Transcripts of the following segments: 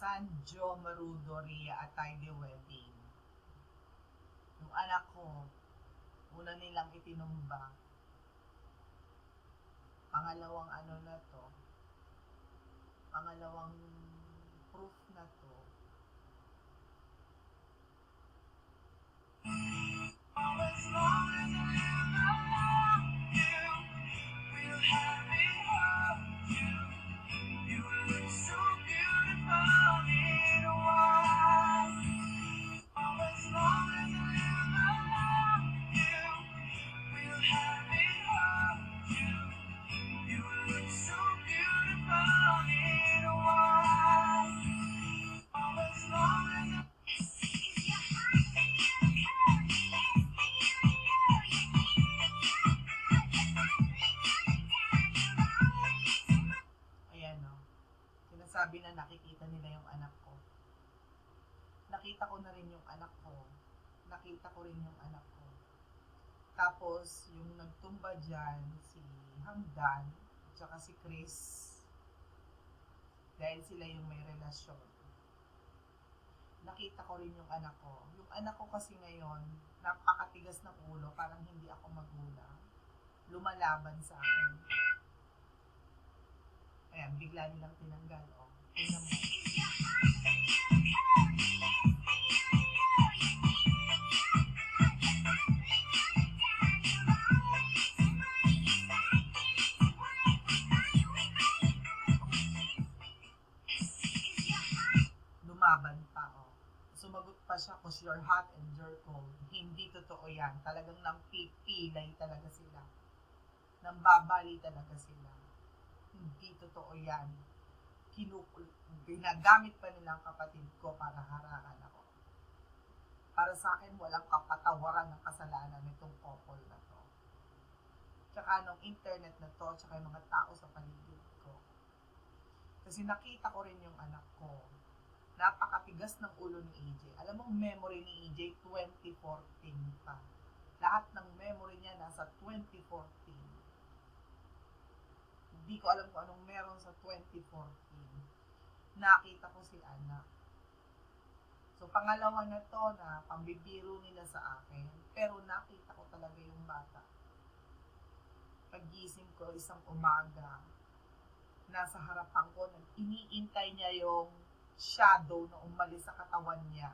San Jo Marudo Ria Atayde Wedding. Yung anak ko, una nilang itinumba. Pangalawang ano na to, pangalawang proof na to. As long as I live, I love you. We'll have it all. You look so beautiful in a while. As long as I live, I love you. We'll have it all. You look so beautiful in a while. As long as I Ayan o. Sinasabi na nakikita nila yung anak ko. Nakita ko na rin yung anak ko. Nakita ko rin yung anak ko. Tapos, yung nagtumba dyan, si Hamdan, tsaka si Chris, dahil sila yung may relasyon. Nakita ko rin yung anak ko. Yung anak ko kasi ngayon, napakatigas ng ulo, parang hindi ako magulang. Lumalaban sa akin. Ayan, bigla nilang tinanggal. O, tingnan mo. Lumaban pa, o. Sumagot pa siya, cause you're hot and you're cold. Hindi totoo yan. Talagang nampipilay talaga sila. Nambabali talaga sila. Hindi totoo yan. Ginagamit pa nilang kapatid ko para harangan ako. Para sa akin, walang kapatawaran ng kasalanan nitong couple na to. Tsaka nung internet na to, tsaka yung mga tao sa paligid ko. Kasi nakita ko rin yung anak ko. Napakatigas ng ulo ni EJ. Alam mo, memory ni EJ, 2014 pa. Lahat ng memory niya nasa 2014. Hindi ko alam kung anong meron sa 2014. Nakita ko si anak. So, pangalawa na to na pambibiro nila sa akin. Pero nakita ko talaga yung bata. Pagising ko isang umaga, nasa harapan ko, iniintay niya yung shadow na umalis sa katawan niya.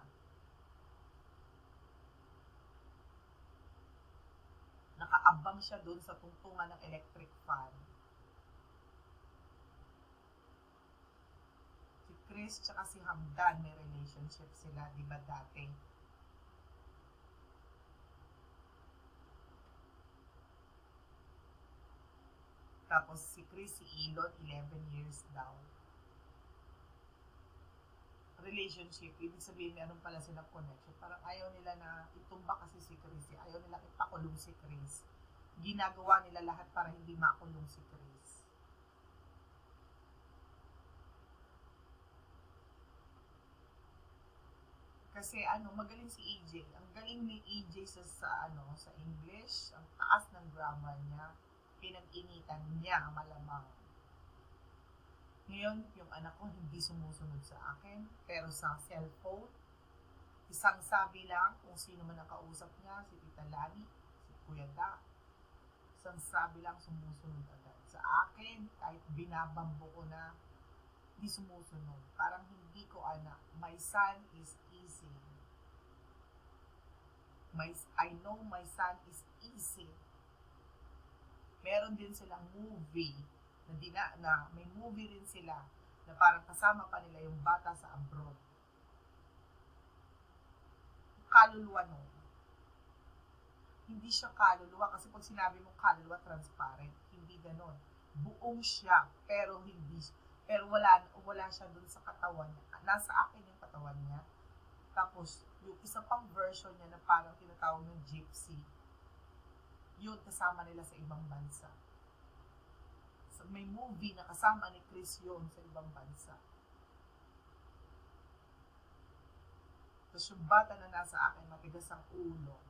Nakaabang siya doon sa tungtungan ng electric fan. Si Chris tsaka si Hamdan may relationship sila, di ba dati? Tapos si Chris, si Elon, 11 years daw. Relationship, ibig sabihin meron pala silang connection. Parang ayaw nila na itumba kasi si Chris. Ayaw nila ipakulong si Chris. Ginagawa nila lahat para hindi makulong si Chris. Kasi magaling si EJ. Ang galing ni EJ sa English, ang taas ng grammar niya. Pinag-initan niya malamang. Ngayon, yung anak ko hindi sumusunod sa akin, pero sa cellphone, isang sabi lang kung sino man ang kausap niya, si Tita Lani, si Kuya Da, isang sabi lang sumusunod agad. Sa akin, kahit binabambo ko na, hindi sumusunod. Parang hindi ko anak. My son is easy. I know my son is easy. Meron din silang movie na may movie rin sila na parang kasama pa nila yung bata sa abroad. Kaluluwa no. Hindi siya kaluluwa kasi pag sinabi mong kaluluwa, transparent. Hindi ganon. Buong siya, pero wala siya dun sa katawan niya. Nasa akin yung katawan niya. Tapos, yung isa pang version niya na parang tinatawag ng gypsy, yun kasama nila sa ibang bansa. So, may movie na kasama ni Chris yun sa ibang bansa. Tapos yung bata na nasa akin, matigas ang ulo.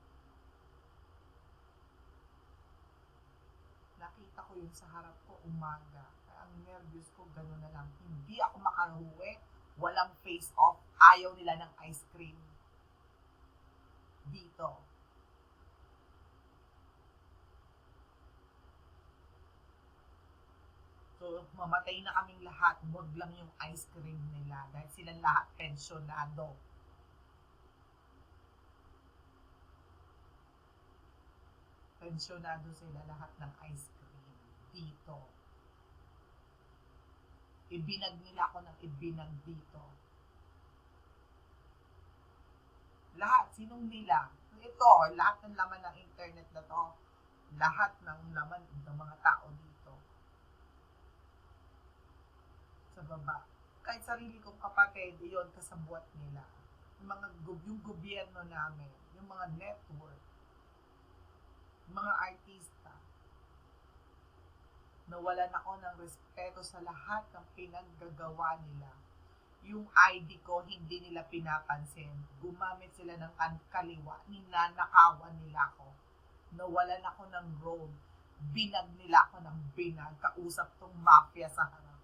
Nakita ko yun sa harap ko umaga. Kaya ang nervous ko, gano'n na lang. Hindi ako makahuwi. Walang face off. Ayaw nila ng ice cream. Dito. So, mamatay na kaming lahat. Huwag lang yung ice cream nila. Dahil silang lahat pensyonado. Pensyonado sila lahat ng ice cream. Dito. Ibinag nila ako ng ibinag dito. Lahat, sinong nila? Ito, lahat ng laman ng internet na to, lahat ng laman ng mga tao dito. Sa baba. Kahit sarili kong kapatid, yun, kasabwat nila. Yung gobyerno namin, yung mga network, yung mga artista, nawalan ako ng respeto sa lahat ng pinaggagawa nila. Yung ID ko, hindi nila pinapansin. Gumamit sila ng kaliwa. Ninanakawan nila ako. Nawalan ako ng road. Binag nila ako ng binag. Kausap tong mafia sa harap.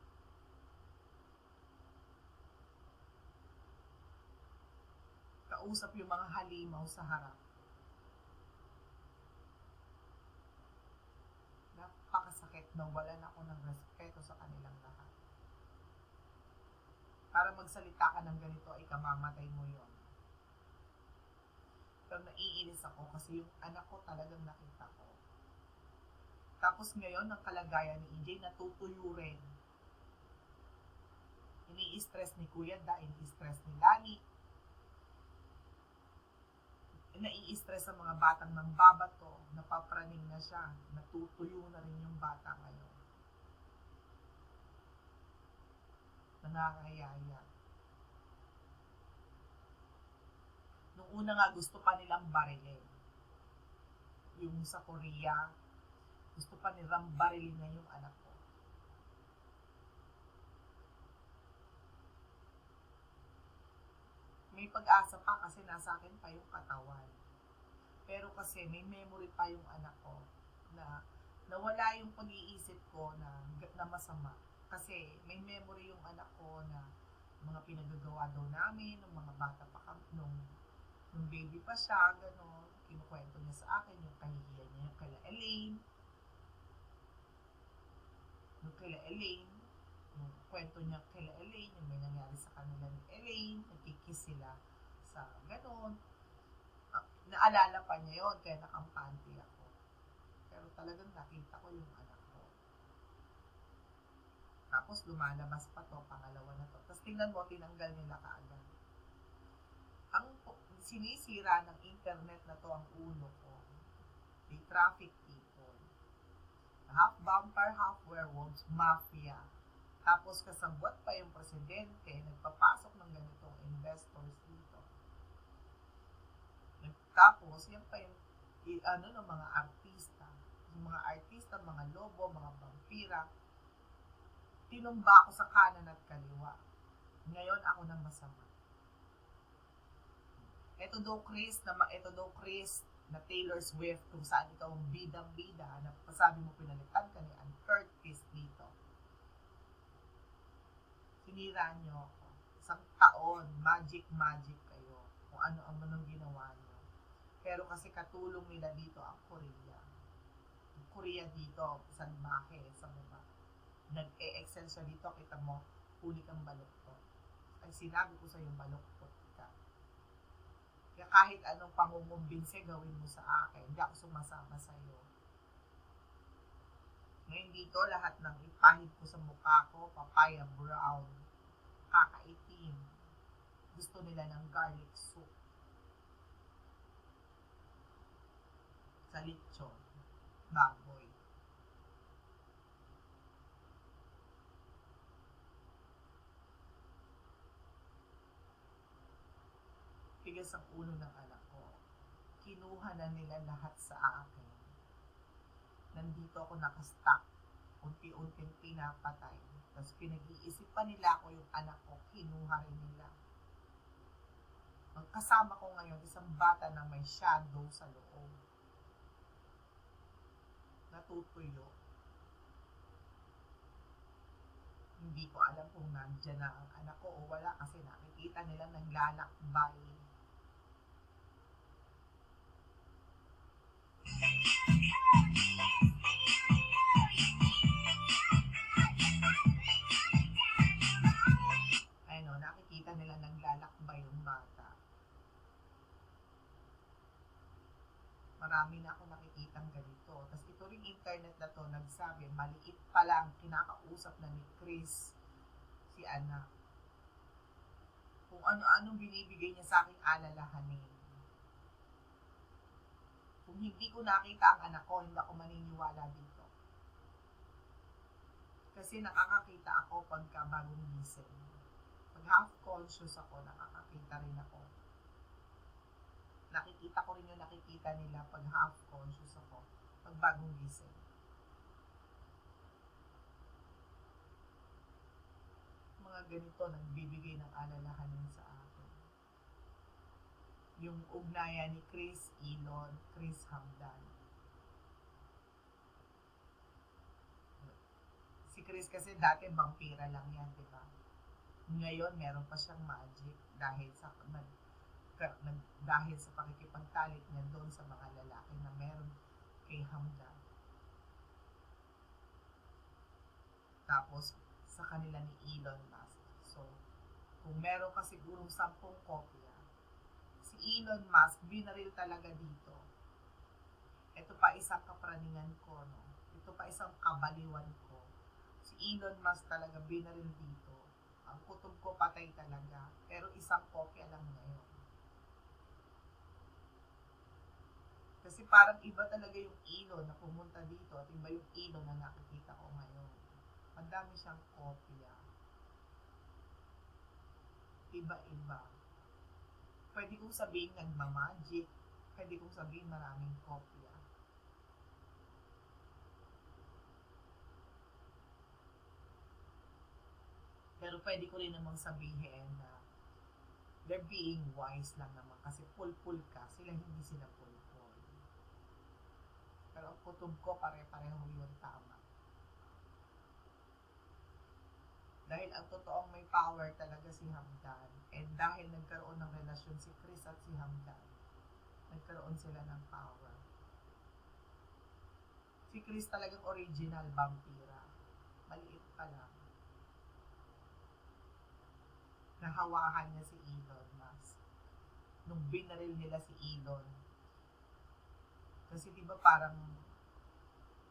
Kausap yung mga halimaw sa harap. Napakasakit. Nawalan ako ng respeto sa kanilang lahat. Para magsalita ka ng ganito ay kamamatay mo yon. Pero naiinis ako kasi yung anak ko talagang nakita ko. Tapos ngayon, ang kalagayan ni EJ natutuyo rin. Ini-stress ni Kuya Da, ini-stress ni Lani. Nai-stress ang mga batang ng babato, napapraning na siya, natutuyo na rin yung bata ngayon. Nangangayaya. Nung una nga gusto pa nilang barilin. Yung sa Korea, gusto pa nilang barilin na yung anak ko. May pag-asa pa kasi nasa akin pa yung katawan. Pero kasi may memory pa yung anak ko na nawala yung pag-iisip ko na masama. Kasi may memory yung anak ko na mga pinagagawa daw namin, nung mga bata pa kami, nung baby pa siya, gano'n, kinukwento niya sa akin yung kahihiyan niya, yung kaila Elaine, yung kwento niya kaila Elaine, yung may nangyari sa kanila ni Elaine, nagkikiss sila sa gano'n. Naalala pa niya yun, kaya nakampante ako. Pero talagang nakita ko yung anak ko. Tapos lumalabas pa to, pangalawa na to. Tapos tingnan mo, tinanggal nila kaagad. Ang sinisira ng internet na to ang ulo ko. They traffic people. Half vampire, half werewolves, mafia. Tapos kasabwat pa yung presidente, nagpapasok ng ganitong investors dito. Tapos, yan pa yung ng mga artista. Yung mga artista, mga lobo, mga vampira, tinumba ako sa kanan at kaliwa. Ngayon ako na masama. Ito daw Chris na Taylor Swift, kung saan ikaw ang bidang-bida, na pasabi mo pinalitan ka ni Ann Curtis dito. Sinira niyo ako. Isang taon, magic kayo. Kung ano-ano ginawa niyo. Pero kasi katulong nila dito ang Korea. Ang Korea dito, salbahe sa baba. Nag-e-excel siya dito, kita mo, huli kang baluktot. Ay sinabi ko sa'yo, baluktot ka. Kaya kahit anong pangungumbinse gawin mo sa akin, hindi ako sumasama sa'yo. Ngayon dito, lahat ng ipahid ko sa mukha ko, papaya brown, kakaitim. Gusto nila ng garlic soup. Sa lechon, baboy. Tigas ang ulo ng anak ko. Kinuha na nila lahat sa akin. Nandito ako nakastock. Unti-unting pinapatay. Tapos pinag-iisipan nila ako yung anak ko. Kinuha rin nila. Ang kasama ko ngayon, isang bata na may shadow sa loob. Natutuyo. Hindi ko alam kung nandyan na ang anak ko o wala kasi nakikita nila naglalakbay. Ayun o, nakikita nila naglalakbay yung bata. Marami na ako nakikitang ganito. Tapos ito ring internet na to, nagsabi, maliit pa lang, kinakausap na ni Chris si anak. Kung ano-anong binibigay niya sa aking alalahanin. Kung hindi ko nakita ang anak ko, hindi ako maniniwala dito. Kasi nakakakita ako pagka bagong gising. Pag half conscious ako, nakakakita rin ako. Nakikita ko rin yung nakikita nila pag half conscious ako, pag bagong gising. Mga ganito, nagbibigay ng alalahanin sa akin. Yung ugnayan ni Chris Elon, Chris Hamdan. Si Chris kasi dati vampira lang yan, di ba? Ngayon, meron pa siyang magic dahil sa dahil sa pakikipagtalit niya doon sa mga lalaki na meron kay Hamdan. Tapos, sa kanila ni Elon Musk. So, kung meron ka sigurong 10 kopya, si Elon Musk, binaril talaga dito. Ito pa isang kapraningan ko, no? Ito pa isang kabaliwan ko. Si Elon Musk talaga binaril dito. Ang kutob ko patay talaga. Pero isang kopya lang ngayon. Kasi parang iba talaga yung Elon na pumunta dito at iba yung Elon na nakikita ko ngayon. Madami siyang kopya. Iba-iba. Pwede kong sabihin nagmamagic. Pwede kong sabihin maraming kopya. Pero pwede ko rin namang sabihin na they're being wise lang naman kasi pulpul ka. Sila hindi sila pulpul. Pero ang kutob ko pare-pareho yun tama. Dahil ang totoong may power talaga si Hamdan. And dahil nagkaroon ng relasyon si Chris at si Hamdan, nagkaroon sila ng power. Si Chris talagang original vampira. Maliit pa lang. Nahawahan niya si Elon Musk. Nung binaril nila si Elon. Kasi diba parang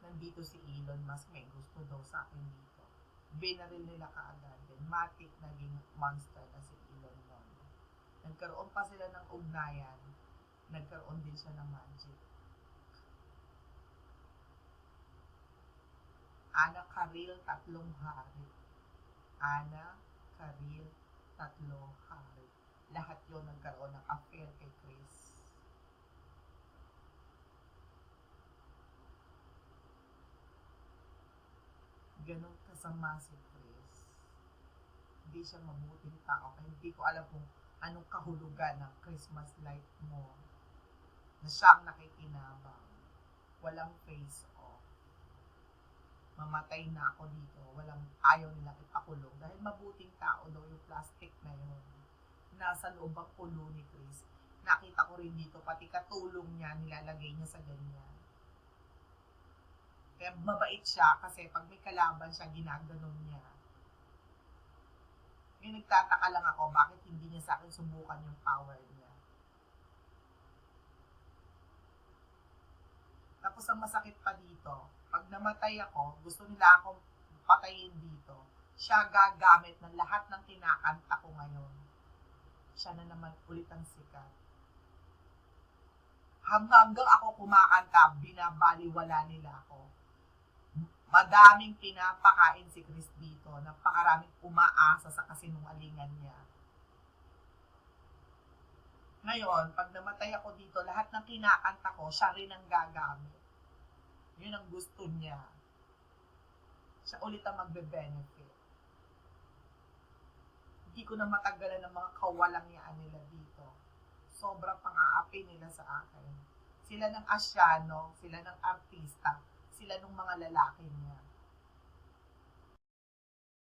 nandito si Elon Musk, may gusto daw sa akin dito. Binaril nila kaagad. Then matik naging monster na si Elon nun. Nagkaroon pa sila ng ugnayan. Nagkaroon din siya ng magic. Ana Karil, 3 hari. Ana Karil, 3 hari. Lahat yun nagkaroon ng affair kay Chris. Ganun kasama si Chris. Hindi siya mabuting tao. Kaya hindi ko alam kung anong kahulugan ng Christmas light mo na siyang nakikinabang. Walang face off. Mamatay na ako dito. Ayaw nilang ipakulong. Dahil mabuting tao daw yung plastic na yun. Nasa loob ang kulo ni Chris. Nakita ko rin dito, pati katulong niya, nilalagay niya sa ganyan. Kaya mabait siya kasi pag may kalaban siya, ginaganon niya. Ngayon nagtataka lang ako, bakit hindi niya sa akin subukan yung power niya. Tapos ang masakit pa dito, pag namatay ako, gusto nila akong patayin dito. Siya gagamit ng lahat ng kinakanta ko ngayon. Siya na naman ulit ang sikat. Hanggang ako kumakanta, binabaliwala nila ako. Madaming pinapakain si Chris dito. Napakaraming umaasa sa kasinungalingan niya. Ngayon, pag namatay ako dito, lahat ng kinakanta ko, siya rin ang gagamit. Yun ang gusto niya. Siya ulit ang magbe-benefit. Hindi ko na matagalan ng mga kawalangyaan nila dito. Sobrang pang-aapi nila sa akin. Sila ng asyano, sila ng artista, sila ng mga lalaki niya.